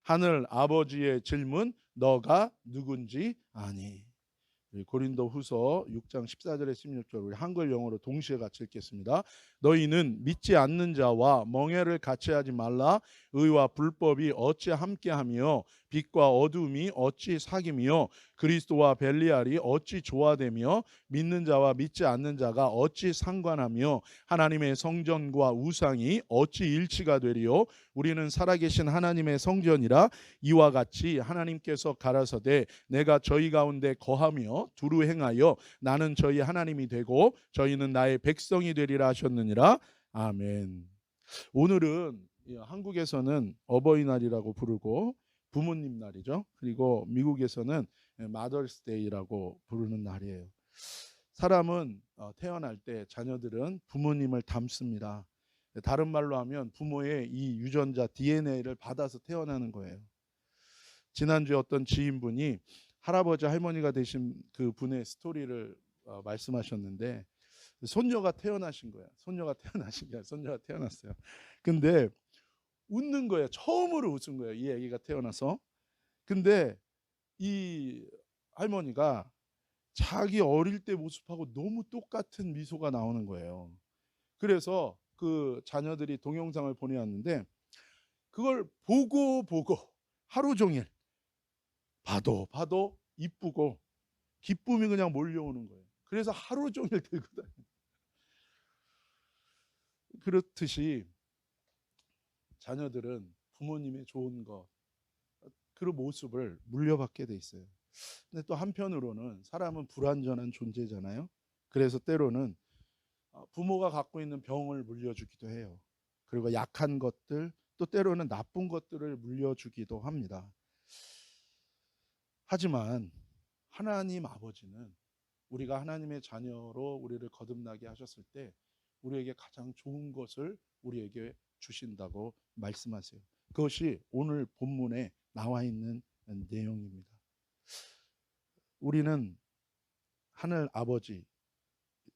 하늘 아버지의 질문, 너가 누군지 아니. 고린도후서 6장 14절에 16절 우리 한글 영어로 동시에 같이 읽겠습니다. 너희는 믿지 않는 자와 멍에를 같이 하지 말라. 의와 불법이 어찌 함께하며 빛과 어둠이 어찌 사귐이요 그리스도와 벨리알이 어찌 조화되며 믿는 자와 믿지 않는 자가 어찌 상관하며 하나님의 성전과 우상이 어찌 일치가 되리요. 우리는 살아계신 하나님의 성전이라. 이와 같이 하나님께서 가라사대 내가 저희 가운데 거하며 두루 행하여 나는 저희 하나님이 되고 저희는 나의 백성이 되리라 하셨느니라. 아멘. 오늘은 한국에서는 어버이날이라고 부르고 부모님 날이죠. 그리고 미국에서는 마더스데이라고 부르는 날이에요. 사람은 태어날 때 자녀들은 부모님을 닮습니다. 다른 말로 하면 부모의 이 유전자 DNA를 받아서 태어나는 거예요. 지난주에 어떤 지인분이 할아버지 할머니가 되신 그 분의 스토리를 말씀하셨는데 손녀가 태어나신 거야. 손녀가 태어나신 게 아니라 손녀가 태어났어요. 근데 웃는 거예요. 처음으로 웃은 거예요. 이 아기가 태어나서. 근데 이 할머니가 자기 어릴 때 모습하고 너무 똑같은 미소가 나오는 거예요. 그래서 그 자녀들이 동영상을 보내왔는데 그걸 보고 하루 종일 봐도 이쁘고 기쁨이 그냥 몰려오는 거예요. 그래서 하루 종일 들고 다녀요. 그렇듯이 자녀들은 부모님의 좋은 것, 그런 모습을 물려받게 돼 있어요. 근데 또 한편으로는 사람은 불완전한 존재잖아요. 그래서 때로는 부모가 갖고 있는 병을 물려주기도 해요. 그리고 약한 것들, 또 때로는 나쁜 것들을 물려주기도 합니다. 하지만 하나님 아버지는 우리가 하나님의 자녀로 우리를 거듭나게 하셨을 때 우리에게 가장 좋은 것을 우리에게 주신다고 말씀하세요. 그것이 오늘 본문에 나와 있는 내용입니다. 우리는 하늘 아버지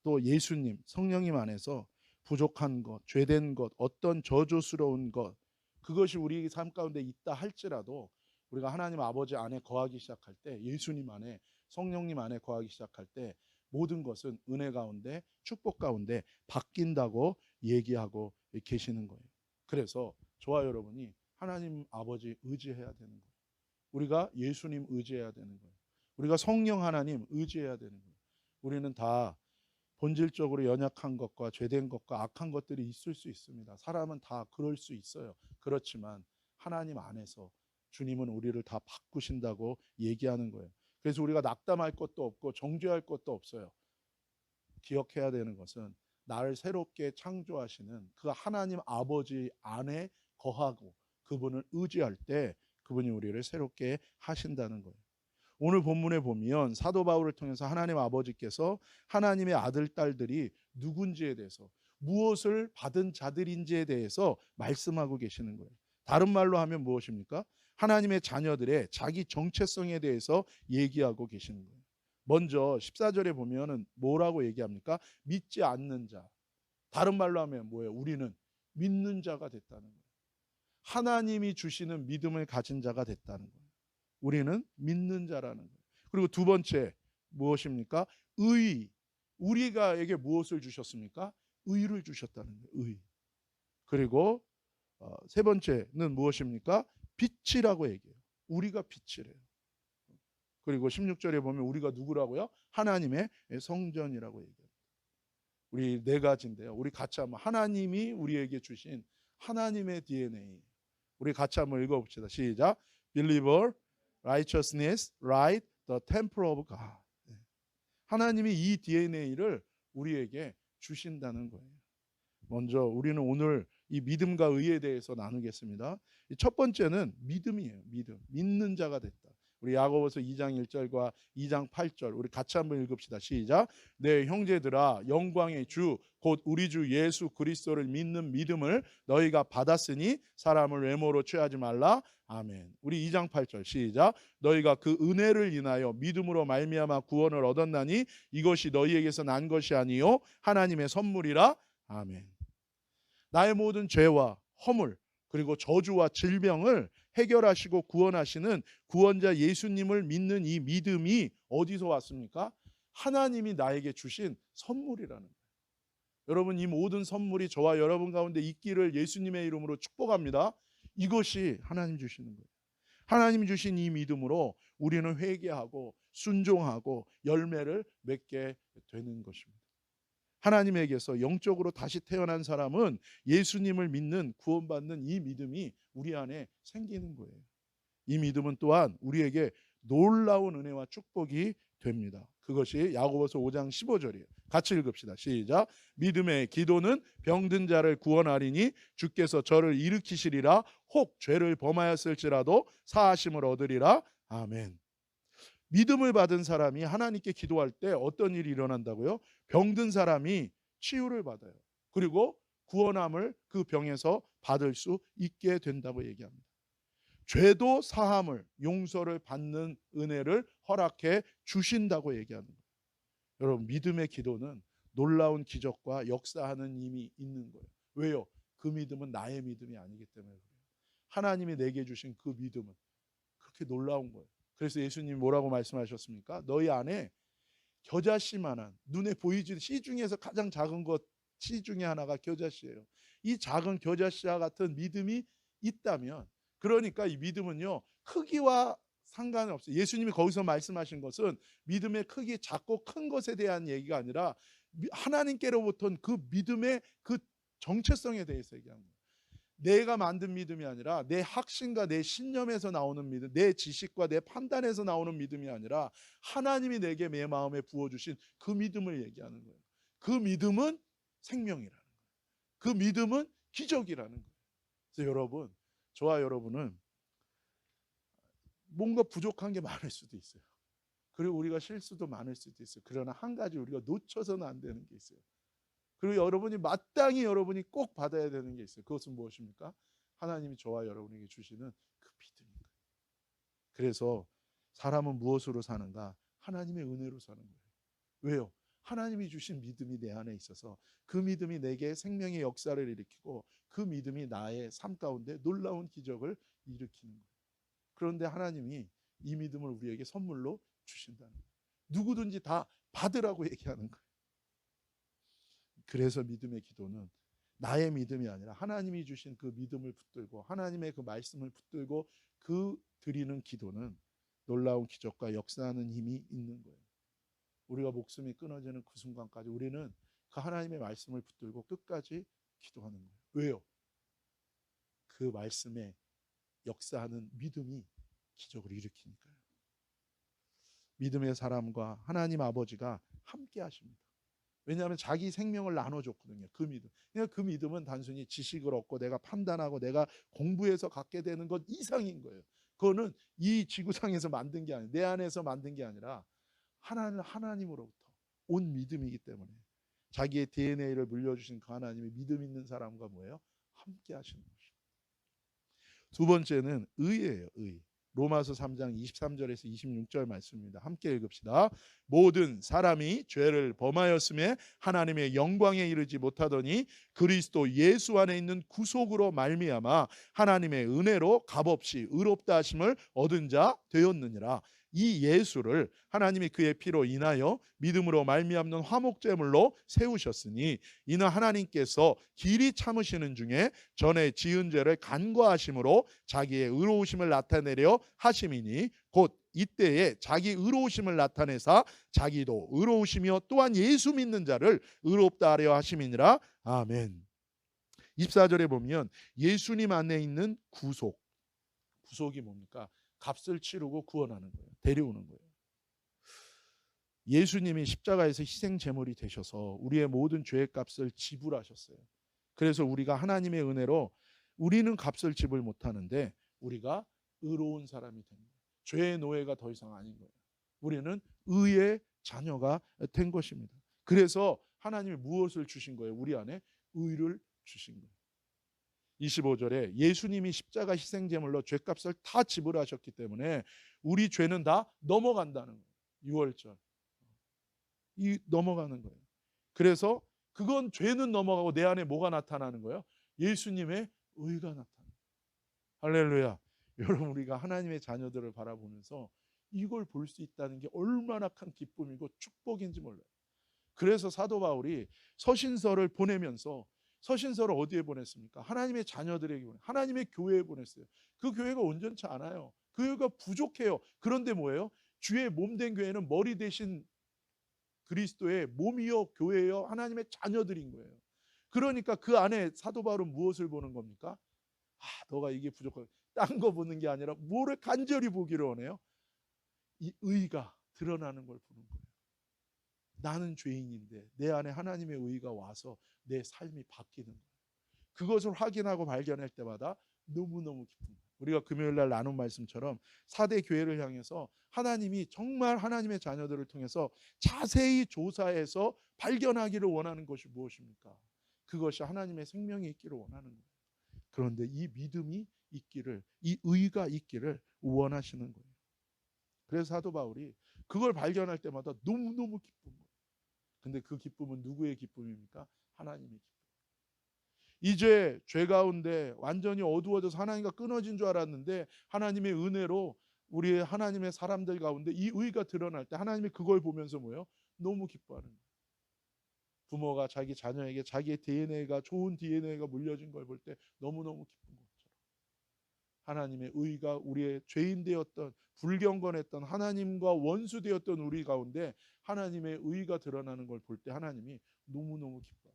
또 예수님 성령님 안에서 부족한 것, 죄된 것, 어떤 저주스러운 것, 그것이 우리 삶 가운데 있다 할지라도 우리가 하나님 아버지 안에 거하기 시작할 때, 예수님 안에 성령님 안에 거하기 시작할 때 모든 것은 은혜 가운데 축복 가운데 바뀐다고 얘기하고 계시는 거예요. 그래서 저와 여러분이 하나님 아버지 의지해야 되는 거예요. 우리가 예수님 의지해야 되는 거예요. 우리가 성령 하나님 의지해야 되는 거예요. 우리는 다 본질적으로 연약한 것과 죄된 것과 악한 것들이 있을 수 있습니다. 사람은 다 그럴 수 있어요. 그렇지만 하나님 안에서 주님은 우리를 다 바꾸신다고 얘기하는 거예요. 그래서 우리가 낙담할 것도 없고 정죄할 것도 없어요. 기억해야 되는 것은 나를 새롭게 창조하시는 그 하나님 아버지 안에 거하고 그분을 의지할 때 그분이 우리를 새롭게 하신다는 거예요. 오늘 본문에 보면 사도 바울을 통해서 하나님 아버지께서 하나님의 아들, 딸들이 누군지에 대해서 무엇을 받은 자들인지에 대해서 말씀하고 계시는 거예요. 다른 말로 하면 무엇입니까? 하나님의 자녀들의 자기 정체성에 대해서 얘기하고 계시는 거예요. 먼저 14절에 보면은 뭐라고 얘기합니까? 믿지 않는 자. 다른 말로 하면 뭐예요? 우리는 믿는 자가 됐다는 거예요. 하나님이 주시는 믿음을 가진 자가 됐다는 거예요. 우리는 믿는 자라는 거예요. 그리고 두 번째 무엇입니까? 의. 우리가에게 무엇을 주셨습니까? 의를 주셨다는 거예요. 의. 그리고 세 번째는 무엇입니까? 빛이라고 얘기해요. 우리가 빛이래요. 그리고 16절에 보면 우리가 누구라고요? 하나님의 성전이라고 얘기해요. 우리 네 가지인데요. 우리 같이 한번 하나님이 우리에게 주신 하나님의 DNA. 우리 같이 한번 읽어봅시다. 시작. Believer, righteousness, right, the temple of God. 하나님이 이 DNA를 우리에게 주신다는 거예요. 먼저 우리는 오늘 이 믿음과 의에 대해서 나누겠습니다. 첫 번째는 믿음이에요. 믿음. 믿는 자가 됐다. 우리 야고보서 2장 1절과 2장 8절 우리 같이 한번 읽읍시다. 시작. 내 형제들아 영광의 주 곧 우리 주 예수 그리스도를 믿는 믿음을 너희가 받았으니 사람을 외모로 취하지 말라. 아멘. 우리 2장 8절 시작. 너희가 그 은혜를 인하여 믿음으로 말미암아 구원을 얻었나니 이것이 너희에게서 난 것이 아니요 하나님의 선물이라. 아멘. 나의 모든 죄와 허물 그리고 저주와 질병을 해결하시고 구원하시는 구원자 예수님을 믿는 이 믿음이 어디서 왔습니까? 하나님이 나에게 주신 선물이라는 거예요. 여러분, 이 모든 선물이 저와 여러분 가운데 있기를 예수님의 이름으로 축복합니다. 이것이 하나님 주시는 거예요. 하나님 주신 이 믿음으로 우리는 회개하고 순종하고 열매를 맺게 되는 것입니다. 하나님에게서 영적으로 다시 태어난 사람은 예수님을 믿는 구원받는 이 믿음이 우리 안에 생기는 거예요. 이 믿음은 또한 우리에게 놀라운 은혜와 축복이 됩니다. 그것이 야고보서 5장 15절이에요. 같이 읽읍시다. 시작. 믿음의 기도는 병든 자를 구원하리니 주께서 저를 일으키시리라. 혹 죄를 범하였을지라도 사하심을 얻으리라. 아멘. 믿음을 받은 사람이 하나님께 기도할 때 어떤 일이 일어난다고요? 병든 사람이 치유를 받아요. 그리고 구원함을 그 병에서 받을 수 있게 된다고 얘기합니다. 죄도 사함을, 용서를 받는 은혜를 허락해 주신다고 얘기하는 거예요. 여러분, 믿음의 기도는 놀라운 기적과 역사하는 힘이 있는 거예요. 왜요? 그 믿음은 나의 믿음이 아니기 때문에 그래요. 하나님이 내게 주신 그 믿음은 그렇게 놀라운 거예요. 그래서 예수님이 뭐라고 말씀하셨습니까? 너희 안에 겨자씨만한, 눈에 보이지, 씨 중에서 가장 작은 것, 씨 중에 하나가 겨자씨예요. 이 작은 겨자씨와 같은 믿음이 있다면, 그러니까 이 믿음은요, 크기와 상관없어요. 예수님이 거기서 말씀하신 것은 믿음의 크기, 작고 큰 것에 대한 얘기가 아니라 하나님께로부터 그 믿음의 그 정체성에 대해서 얘기하는 거예요. 내가 만든 믿음이 아니라 내 확신과 내 신념에서 나오는 믿음, 내 지식과 내 판단에서 나오는 믿음이 아니라 하나님이 내게 내 마음에 부어주신 그 믿음을 얘기하는 거예요. 그 믿음은 생명이라는 거예요. 그 믿음은 기적이라는 거예요. 그래서 여러분, 저와 여러분은 뭔가 부족한 게 많을 수도 있어요. 그리고 우리가 실수도 많을 수도 있어요. 그러나 한 가지 우리가 놓쳐서는 안 되는 게 있어요. 그리고 여러분이 마땅히 여러분이 꼭 받아야 되는 게 있어요. 그것은 무엇입니까? 하나님이 저와 여러분에게 주시는 그 믿음입니다. 그래서 사람은 무엇으로 사는가? 하나님의 은혜로 사는 거예요. 왜요? 하나님이 주신 믿음이 내 안에 있어서 그 믿음이 내게 생명의 역사를 일으키고 그 믿음이 나의 삶 가운데 놀라운 기적을 일으키는 거예요. 그런데 하나님이 이 믿음을 우리에게 선물로 주신다는 거예요. 누구든지 다 받으라고 얘기하는 거예요. 그래서 믿음의 기도는 나의 믿음이 아니라 하나님이 주신 그 믿음을 붙들고 하나님의 그 말씀을 붙들고 그 드리는 기도는 놀라운 기적과 역사하는 힘이 있는 거예요. 우리가 목숨이 끊어지는 그 순간까지 우리는 그 하나님의 말씀을 붙들고 끝까지 기도하는 거예요. 왜요? 그 말씀에 역사하는 믿음이 기적을 일으키니까요. 믿음의 사람과 하나님 아버지가 함께 하십니다. 왜냐하면 자기 생명을 나눠줬거든요. 그 믿음. 그러니까 그 믿음은 단순히 지식을 얻고 내가 판단하고 내가 공부해서 갖게 되는 것 이상인 거예요. 그거는 이 지구상에서 만든 게 아니라 내 안에서 만든 게 아니라 하나님으로부터 온 믿음이기 때문에 자기의 DNA를 물려주신 그 하나님이 믿음 있는 사람과 뭐예요? 함께 하시는 것입니다. 두 번째는 의예요. 의. 로마서 3장 23절에서 26절 말씀입니다. 함께 읽읍시다. 모든 사람이 죄를 범하였음에 하나님의 영광에 이르지 못하더니 그리스도 예수 안에 있는 구속으로 말미암아 하나님의 은혜로 값없이 의롭다 하심을 얻은 자 되었느니라. 이 예수를 하나님이 그의 피로 인하여 믿음으로 말미암는 화목제물로 세우셨으니 이는 하나님께서 길이 참으시는 중에 전에 지은 죄를 간과하심으로 자기의 의로우심을 나타내려 하심이니 곧 이때에 자기 의로우심을 나타내사 자기도 의로우시며 또한 예수 믿는 자를 의롭다 하려 하심이니라. 아멘. 24절에 보면 예수님 안에 있는 구속이 뭡니까? 값을 치르고 구원하는 거예요. 데려오는 거예요. 예수님이 십자가에서 희생 제물이 되셔서 우리의 모든 죄의 값을 지불하셨어요. 그래서 우리가 하나님의 은혜로 우리는 값을 지불 못하는데 우리가 의로운 사람이 된 거예요. 죄의 노예가 더 이상 아닌 거예요. 우리는 의의 자녀가 된 것입니다. 그래서 하나님이 무엇을 주신 거예요? 우리 안에 의를 주신 거예요. 25절에 예수님이 십자가 희생제물로 죄값을 다 지불하셨기 때문에 우리 죄는 다 넘어간다는 거예요. 6월절 이 넘어가는 거예요. 그래서 그건 죄는 넘어가고 내 안에 뭐가 나타나는 거예요? 예수님의 의가 나타나요. 할렐루야. 여러분, 우리가 하나님의 자녀들을 바라보면서 이걸 볼 수 있다는 게 얼마나 큰 기쁨이고 축복인지 몰라요. 그래서 사도 바울이 서신서를 보내면서, 서신서를 어디에 보냈습니까? 하나님의 자녀들에게 하나님의 교회에 보냈어요. 그 교회가 온전치 않아요. 그 교회가 부족해요. 그런데 뭐예요? 주의 몸된 교회는 머리 대신 그리스도의 몸이요 교회요 하나님의 자녀들인 거예요. 그러니까 그 안에 사도 바울은 무엇을 보는 겁니까? 너가 이게 부족하고 딴 거 보는 게 아니라 뭐를 간절히 보기를 원해요? 이 의가 드러나는 걸 보는 거예요. 나는 죄인인데 내 안에 하나님의 의가 와서 내 삶이 바뀌는 거예요. 그것을 확인하고 발견할 때마다 너무너무 기쁜 거예요. 우리가 금요일 날 나눈 말씀처럼 4대 교회를 향해서 하나님이 정말 하나님의 자녀들을 통해서 자세히 조사해서 발견하기를 원하는 것이 무엇입니까? 그것이 하나님의 생명이 있기를 원하는 거예요. 그런데 이 믿음이 있기를, 이 의가 있기를 원하시는 거예요. 그래서 사도 바울이 그걸 발견할 때마다 너무너무 기쁜 거예요. 근데 그 기쁨은 누구의 기쁨입니까? 하나님의 기쁨. 이제 죄 가운데 완전히 어두워져서 하나님과 끊어진 줄 알았는데 하나님의 은혜로 우리 하나님의 사람들 가운데 이 의가 드러날 때 하나님이 그걸 보면서 뭐예요? 너무 기뻐하는 거예요. 부모가 자기 자녀에게 자기의 DNA가 좋은 DNA가 물려진 걸 볼 때 너무너무 기쁜 것처럼 하나님의 의가 우리의 죄인 되었던, 불경건했던, 하나님과 원수 되었던 우리 가운데 하나님의 의가 드러나는 걸 볼 때 하나님이 너무너무 기뻐요.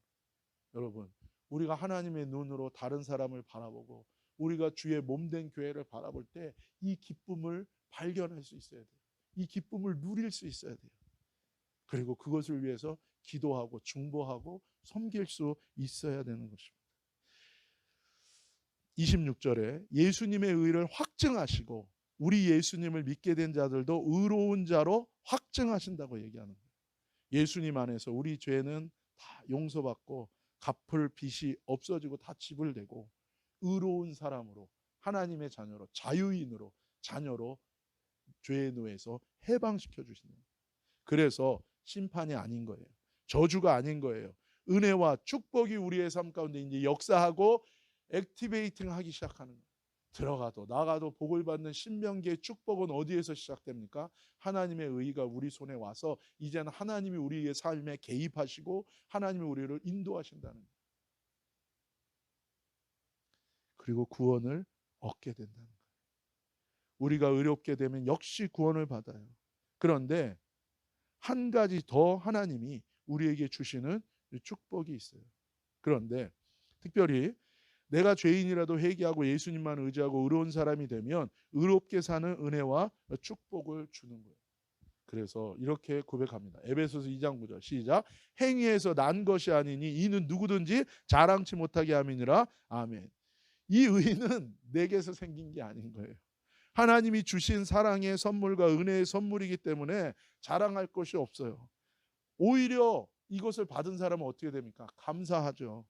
여러분, 우리가 하나님의 눈으로 다른 사람을 바라보고 우리가 주의 몸된 교회를 바라볼 때 이 기쁨을 발견할 수 있어야 돼요. 이 기쁨을 누릴 수 있어야 돼요. 그리고 그것을 위해서 기도하고 중보하고 섬길 수 있어야 되는 것입니다. 26절에 예수님의 의를 확증하시고 우리 예수님을 믿게 된 자들도 의로운 자로 확증하신다고 얘기하는 거예요. 예수님 안에서 우리 죄는 다 용서받고 갚을 빚이 없어지고 다 지불되고 의로운 사람으로, 하나님의 자녀로, 자유인으로, 자녀로 죄의 노예에서 해방시켜 주시는 거예요. 그래서 심판이 아닌 거예요. 저주가 아닌 거예요. 은혜와 축복이 우리의 삶 가운데 이제 역사하고 액티베이팅 하기 시작하는 거예요. 들어가도 나가도 복을 받는 신명기의 축복은 어디에서 시작됩니까? 하나님의 의가 우리 손에 와서 이제는 하나님이 우리의 삶에 개입하시고 하나님이 우리를 인도하신다는 거예요. 그리고 구원을 얻게 된다는 거예요. 우리가 의롭게 되면 역시 구원을 받아요. 그런데 한 가지 더 하나님이 우리에게 주시는 축복이 있어요. 그런데 특별히 내가 죄인이라도 회개하고 예수님만 의지하고 의로운 사람이 되면 의롭게 사는 은혜와 축복을 주는 거예요. 그래서 이렇게 고백합니다. 에베소서 2장 9절 시작. 행위에서 난 것이 아니니 이는 누구든지 자랑치 못하게 함이니라. 아멘. 이 의는 내게서 생긴 게 아닌 거예요. 하나님이 주신 사랑의 선물과 은혜의 선물이기 때문에 자랑할 것이 없어요. 오히려 이것을 받은 사람은 어떻게 됩니까? 감사하죠.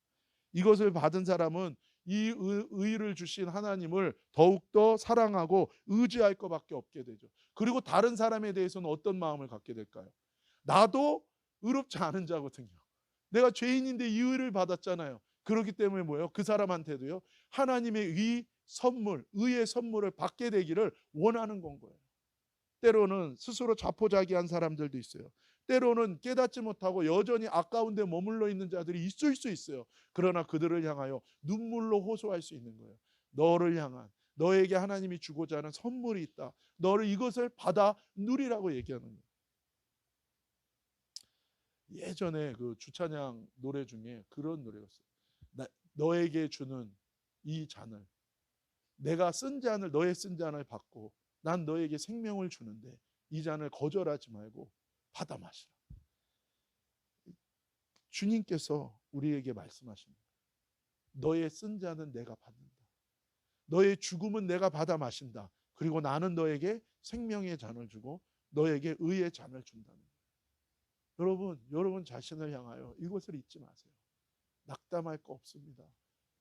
이것을 받은 사람은 이 의를 주신 하나님을 더욱더 사랑하고 의지할 것밖에 없게 되죠. 그리고 다른 사람에 대해서는 어떤 마음을 갖게 될까요? 나도 의롭지 않은 자거든요. 내가 죄인인데 이 의를 받았잖아요. 그렇기 때문에 뭐예요? 그 사람한테도요, 하나님의 이 선물, 의의 선물을 받게 되기를 원하는 건 거예요. 때로는 스스로 자포자기한 사람들도 있어요. 때로는 깨닫지 못하고 여전히 아까운 데 머물러 있는 자들이 있을 수 있어요. 그러나 그들을 향하여 눈물로 호소할 수 있는 거예요. 너를 향한, 너에게 하나님이 주고자 하는 선물이 있다. 너를 이것을 받아 누리라고 얘기하는 거예요. 예전에 그 주찬양 노래 중에 그런 노래가 있어요. 너에게 주는 이 잔을, 내가 쓴 잔을, 너의 쓴 잔을 받고 난 너에게 생명을 주는데 이 잔을 거절하지 말고 받아 마시라. 주님께서 우리에게 말씀하십니다. 너의 쓴 잔은 내가 받는다. 너의 죽음은 내가 받아 마신다. 그리고 나는 너에게 생명의 잔을 주고 너에게 의의 잔을 준다는 거예요. 여러분 자신을 향하여 이것을 잊지 마세요. 낙담할 거 없습니다.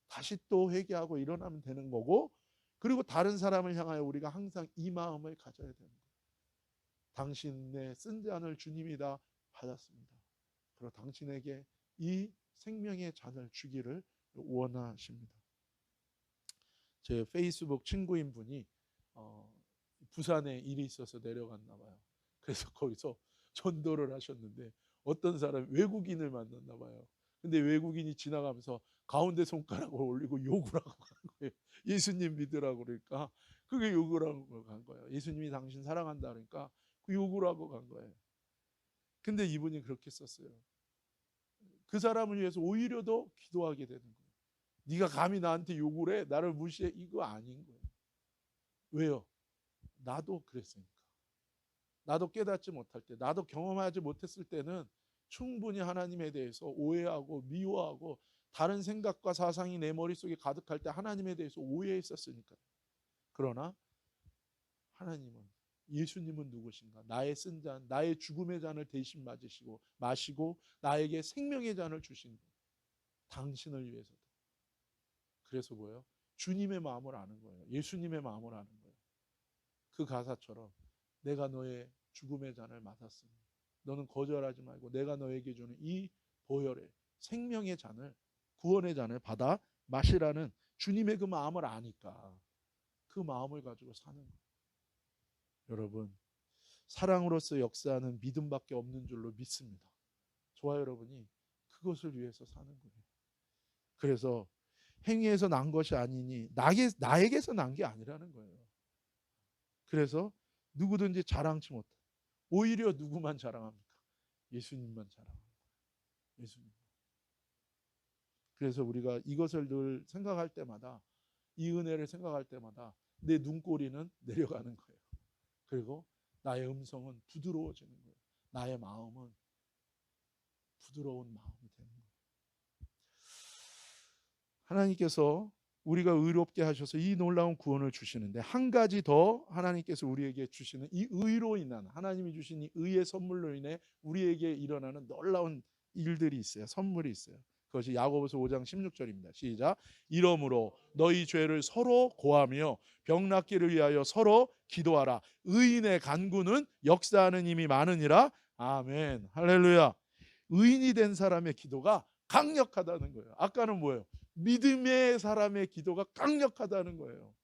다시 또 회개하고 일어나면 되는 거고, 그리고 다른 사람을 향하여 우리가 항상 이 마음을 가져야 되는 거예요. 당신의 쓴 잔을 주님이 다 받았습니다. 그리고 당신에게 이 생명의 잔을 주기를 원하십니다. 제 페이스북 친구인 분이 부산에 일이 있어서 내려갔나 봐요. 그래서 거기서 전도를 하셨는데 어떤 사람이 외국인을 만났나 봐요. 근데 외국인이 지나가면서 가운데 손가락을 올리고 욕을 하고 간 거예요. 예수님 믿으라고 그러니까 그게 욕을 하고 간 거예요. 예수님이 당신 사랑한다 그러니까 그 욕을 하고 간 거예요. 근데 이분이 그렇게 썼어요. 그 사람을 위해서 오히려 더 기도하게 되는 거예요. 네가 감히 나한테 욕을 해? 나를 무시해? 이거 아닌 거예요. 왜요? 나도 그랬으니까. 나도 깨닫지 못할 때, 나도 경험하지 못했을 때는 충분히 하나님에 대해서 오해하고 미워하고 다른 생각과 사상이 내 머릿속에 가득할 때 하나님에 대해서 오해했었으니까요. 그러나 하나님은, 예수님은 누구신가? 나의 쓴 잔, 나의 죽음의 잔을 대신 마시고 나에게 생명의 잔을 주신 분. 당신을 위해서도. 그래서 뭐예요? 주님의 마음을 아는 거예요. 예수님의 마음을 아는 거예요. 그 가사처럼 내가 너의 죽음의 잔을 맡았으니 너는 거절하지 말고 내가 너에게 주는 이 보혈의 생명의 잔을, 구원의 잔을 받아 마시라는 주님의 그 마음을 아니까 그 마음을 가지고 사는 거예요. 여러분, 사랑으로서 역사하는 믿음밖에 없는 줄로 믿습니다. 저와 여러분이 그것을 위해서 사는 거예요. 그래서 행위에서 난 것이 아니니 나에게서 난 게 아니라는 거예요. 그래서 누구든지 자랑치 못해. 오히려 누구만 자랑합니까? 예수님만 자랑합니다. 예수님. 그래서 우리가 이것을 늘 생각할 때마다, 이 은혜를 생각할 때마다 내 눈꼬리는 내려가는 거예요. 그리고 나의 음성은 부드러워지는 거예요. 나의 마음은 부드러운 마음이 되는 거예요. 하나님께서 우리가 의롭게 하셔서 이 놀라운 구원을 주시는데, 한 가지 더 하나님께서 우리에게 주시는 이 의로 인한, 하나님이 주신 이 의의 선물로 인해 우리에게 일어나는 놀라운 일들이 있어요. 선물이 있어요. 그것이 야고보서 5장 16절입니다. 시작. 이러므로 너희 죄를 서로 고하며 병 낫기를 위하여 서로 기도하라. 의인의 간구는 역사하는 힘이 많으니라. 아멘. 할렐루야. 의인이 된 사람의 기도가 강력하다는 거예요. 아까는 뭐예요? 믿음의 사람의 기도가 강력하다는 거예요.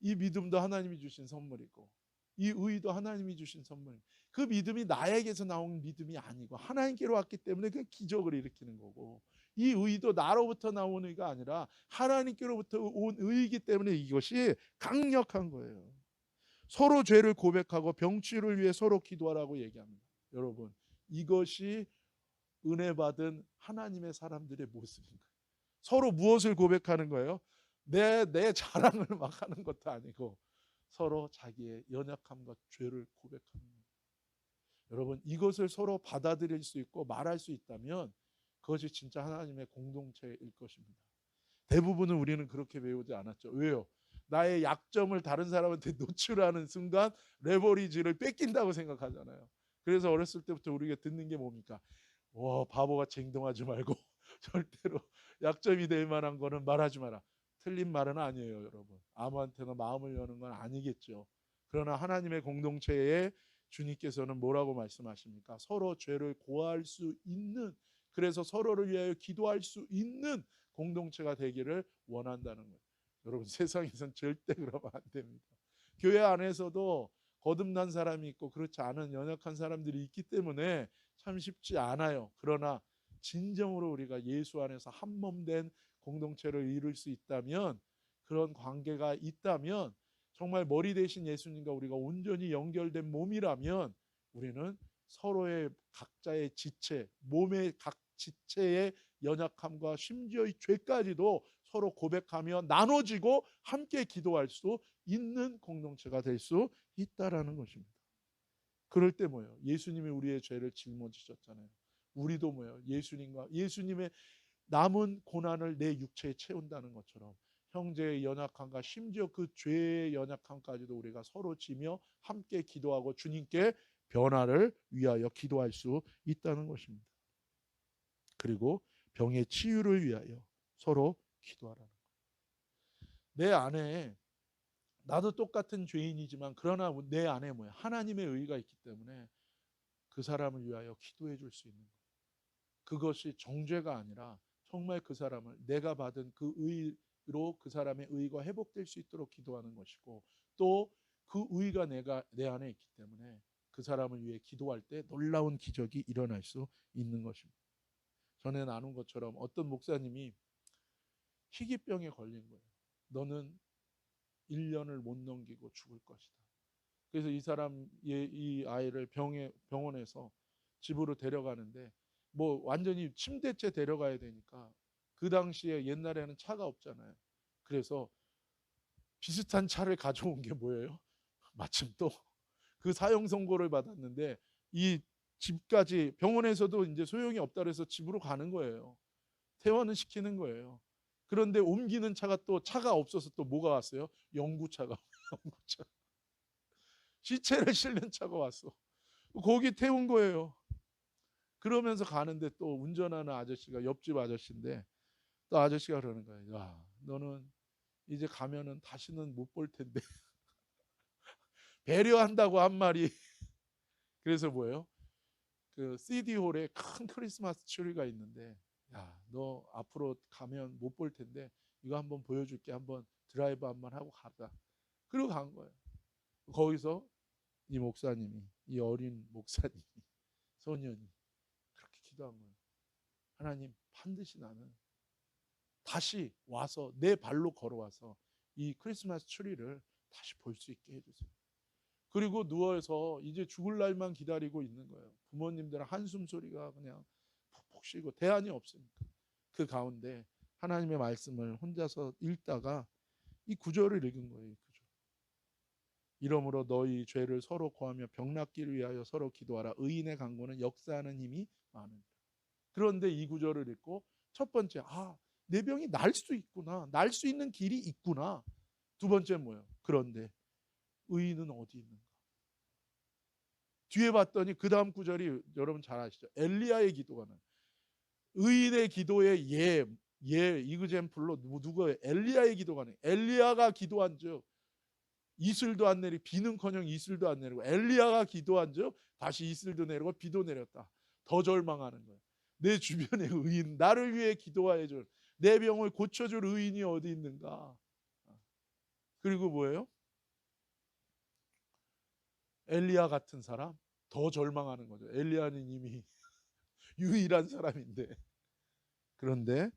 이 믿음도 하나님이 주신 선물이고 이 의도 하나님이 주신 선물. 그 믿음이 나에게서 나온 믿음이 아니고 하나님께로 왔기 때문에 그 기적을 일으키는 거고, 이 의도 나로부터 나온 의가 아니라 하나님께로부터 온 의이기 때문에 이것이 강력한 거예요. 서로 죄를 고백하고 병치유를 위해 서로 기도하라고 얘기합니다. 여러분, 이것이 은혜 받은 하나님의 사람들의 모습인 거예요. 서로 무엇을 고백하는 거예요? 내 자랑을 막 하는 것도 아니고 서로 자기의 연약함과 죄를 고백하는 거예요. 여러분, 이것을 서로 받아들일 수 있고 말할 수 있다면 그것이 진짜 하나님의 공동체일 것입니다. 대부분은 우리는 그렇게 배우지 않았죠. 왜요? 나의 약점을 다른 사람한테 노출하는 순간 레버리지를 뺏긴다고 생각하잖아요. 그래서 어렸을 때부터 우리가 듣는 게 뭡니까? 와, 바보같이 행동하지 말고 절대로 약점이 될 만한 거는 말하지 마라. 틀린 말은 아니에요, 여러분. 아무한테나 마음을 여는 건 아니겠죠. 그러나 하나님의 공동체에 주님께서는 뭐라고 말씀하십니까? 서로 죄를 고할 수 있는, 그래서 서로를 위하여 기도할 수 있는 공동체가 되기를 원한다는 거예요. 여러분, 세상에선 절대 그러면 안 됩니다. 교회 안에서도 거듭난 사람이 있고 그렇지 않은 연약한 사람들이 있기 때문에 참 쉽지 않아요. 그러나 진정으로 우리가 예수 안에서 한 몸 된 공동체를 이룰 수 있다면, 그런 관계가 있다면, 정말 머리 대신 예수님과 우리가 온전히 연결된 몸이라면 우리는 서로의 각자의 지체, 몸의 각 지체의 연약함과 심지어 이 죄까지도 서로 고백하며 나눠지고 함께 기도할 수 있는 공동체가 될 수 있다라는 것입니다. 그럴 때 뭐예요? 예수님이 우리의 죄를 짊어지셨잖아요. 우리도 뭐예요? 예수님의 남은 고난을 내 육체에 채운다는 것처럼 형제의 연약함과 심지어 그 죄의 연약함까지도 우리가 서로 지며 함께 기도하고 주님께 변화를 위하여 기도할 수 있다는 것입니다. 그리고 병의 치유를 위하여 서로 기도하라는 거예요. 내 안에 나도 똑같은 죄인이지만 그러나 내 안에 뭐야? 하나님의 의가 있기 때문에 그 사람을 위하여 기도해 줄 수 있는 거예요. 그것이 정죄가 아니라 정말 그 사람을 내가 받은 그 의로 그 사람의 의가 회복될 수 있도록 기도하는 것이고, 또 그 의가 내 안에 있기 때문에 그 사람을 위해 기도할 때 놀라운 기적이 일어날 수 있는 것입니다. 전에 나눈 것처럼 어떤 목사님이 희귀병에 걸린 거예요. 너는 1년을 못 넘기고 죽을 것이다. 그래서 이 아이를 병원에서 집으로 데려가는데, 뭐 완전히 침대째 데려가야 되니까 그 당시에 옛날에는 차가 없잖아요. 그래서 비슷한 차를 가져온 게 뭐예요? 마침 또 그 사형 선고를 받았는데, 이 집까지 병원에서도 이제 소용이 없다 그래서 집으로 가는 거예요. 퇴원을 시키는 거예요. 그런데 옮기는 차가 없어서 또 뭐가 왔어요? 영구차가. 영구차. 시체를 실는 차가 왔어. 거기 태운 거예요. 그러면서 가는데 또 운전하는 아저씨가 옆집 아저씨인데, 또 아저씨가 그러는 거예요. 야, 너는 이제 가면은 다시는 못 볼 텐데. 배려한다고 한 말이. 그래서 뭐예요? 그 CD홀에 큰 크리스마스 트리가 있는데, 야, 너 앞으로 가면 못 볼 텐데 이거 한번 보여줄게. 한번 드라이브 한번 하고 가자. 그러고 간 거예요. 거기서 이 어린 목사님이, 소년이 그렇게 기도한 거예요. 하나님, 반드시 나는 다시 와서 내 발로 걸어와서 이 크리스마스 트리를 다시 볼 수 있게 해주세요. 그리고 누워서 이제 죽을 날만 기다리고 있는 거예요. 부모님들은 한숨 소리가 그냥 푹푹 쉬고 대안이 없으니까. 그 가운데 하나님의 말씀을 혼자서 읽다가 이 구절을 읽은 거예요. 이 구절. 이러므로 너희 죄를 서로 고하며 병 낫기를 위하여 서로 기도하라. 의인의 간구는 역사하는 힘이 많으니라. 그런데 이 구절을 읽고 첫 번째, 내 병이 날 수 있구나. 날 수 있는 길이 있구나. 두 번째 뭐예요? 그런데 의인은 어디 있는가? 뒤에 봤더니 그 다음 구절이 여러분 잘 아시죠? 엘리야의 기도가 나요. 의인의 기도의 이그젬플로 누구예요? 엘리야의 기도가 나요. 엘리야가 기도한즉 이슬도 안 내리고, 비는커녕 이슬도 안 내리고, 엘리야가 기도한즉 다시 이슬도 내리고 비도 내렸다. 더 절망하는 거예요. 내 주변의 의인, 나를 위해 기도하여 줄, 내 병을 고쳐줄 의인이 어디 있는가? 그리고 뭐예요? 엘리야 같은 사람 더 절망하는 거죠. 엘리야는 이미 유일한 사람인데. 그런데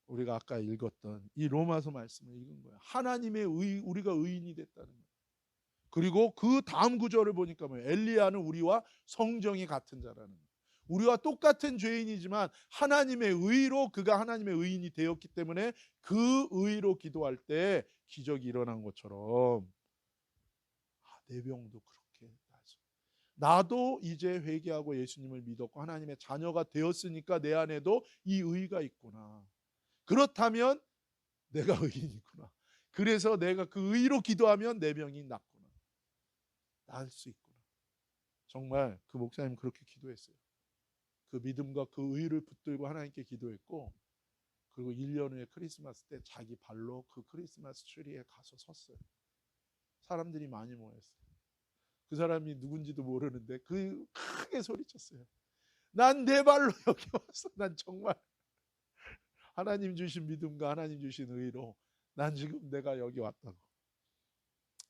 우리가 아까 읽었던 이 로마서 말씀을 읽은 거예요. 우리가 의인이 됐다는 거예요. 그리고 그 다음 구절을 보니까 뭐예요? 엘리야는 우리와 성정이 같은 자라는 거예요. 우리와 똑같은 죄인이지만 하나님의 의로 그가 하나님의 의인이 되었기 때문에 그 의로 기도할 때 기적이 일어난 것처럼, 내 병도 그렇게 나서 나도 이제 회개하고 예수님을 믿었고 하나님의 자녀가 되었으니까 내 안에도 이 의가 있구나. 그렇다면 내가 의인이구나. 그래서 내가 그 의로 기도하면 내 병이 낫구나. 나을 수 있구나. 정말 그 목사님 그렇게 기도했어요. 그 믿음과 그 의를 붙들고 하나님께 기도했고, 그리고 1년 후에 크리스마스 때 자기 발로 그 크리스마스 트리에 가서 섰어요. 사람들이 많이 모였어요. 그 사람이 누군지도 모르는데 크게 소리쳤어요. 난 내 발로 여기 왔어. 난 정말 하나님 주신 믿음과 하나님 주신 의로 난 지금 내가 여기 왔다고.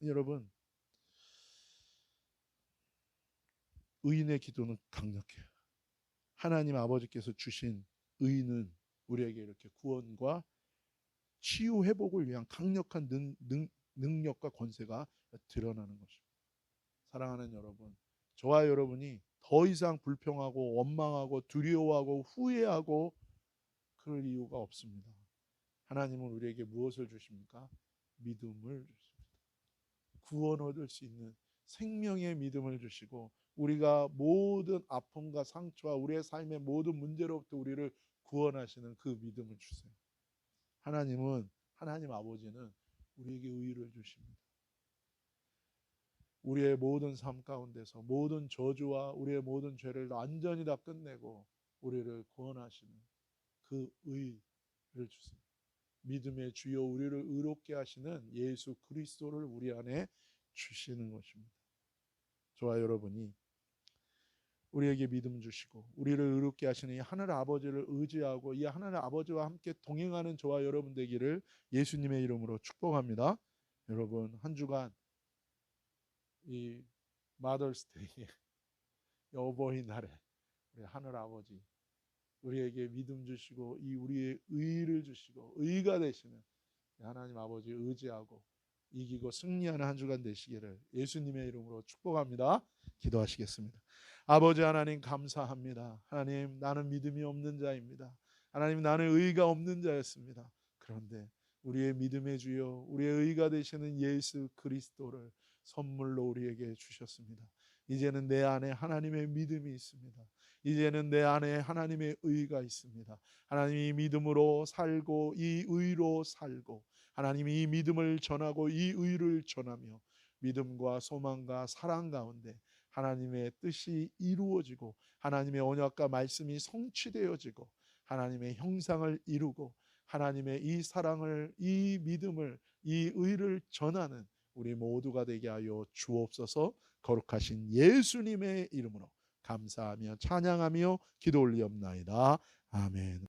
여러분, 의인의 기도는 강력해요. 하나님 아버지께서 주신 의는 우리에게 이렇게 구원과 치유 회복을 위한 강력한 능력과 권세가 드러나는 것입니다. 사랑하는 여러분, 저와 여러분이 더 이상 불평하고 원망하고 두려워하고 후회하고 그럴 이유가 없습니다. 하나님은 우리에게 무엇을 주십니까? 믿음을 주십니다. 구원 얻을 수 있는 생명의 믿음을 주시고, 우리가 모든 아픔과 상처와 우리의 삶의 모든 문제로부터 우리를 구원하시는 그 믿음을 주세요. 하나님 아버지는 우리에게 의를 주십니다. 우리의 모든 삶 가운데서 모든 저주와 우리의 모든 죄를 완전히 다 끝내고 우리를 구원하시는 그 의를 주세요. 믿음의 주여 우리를 의롭게 하시는 예수 그리스도를 우리 안에 주시는 것입니다. 저와 여러분이 우리에게 믿음 주시고 우리를 의롭게 하시는 이 하늘 아버지를 의지하고 이 하늘 아버지와 함께 동행하는 저와 여러분 되기를 예수님의 이름으로 축복합니다. 여러분 한 주간 이 마더스데이에 어버이날에 우리 하늘 아버지 우리에게 믿음 주시고 이 우리의 의를 주시고 의가 되시는 하나님 아버지 의지하고 이기고 승리하는 한 주간 되시기를 예수님의 이름으로 축복합니다. 기도하시겠습니다. 아버지 하나님 감사합니다. 하나님 나는 믿음이 없는 자입니다. 하나님 나는 의가 없는 자였습니다. 그런데 우리의 믿음의 주여 우리의 의가 되시는 예수 그리스도를 선물로 우리에게 주셨습니다. 이제는 내 안에 하나님의 믿음이 있습니다. 이제는 내 안에 하나님의 의가 있습니다. 하나님이 믿음으로 살고 이 의로 살고 하나님이 이 믿음을 전하고 이 의를 전하며 믿음과 소망과 사랑 가운데 하나님의 뜻이 이루어지고 하나님의 언약과 말씀이 성취되어지고 하나님의 형상을 이루고 하나님의 이 사랑을 이 믿음을 이 의를 전하는 우리 모두가 되게 하여 주옵소서. 거룩하신 예수님의 이름으로 감사하며 찬양하며 기도 올리옵나이다. 아멘.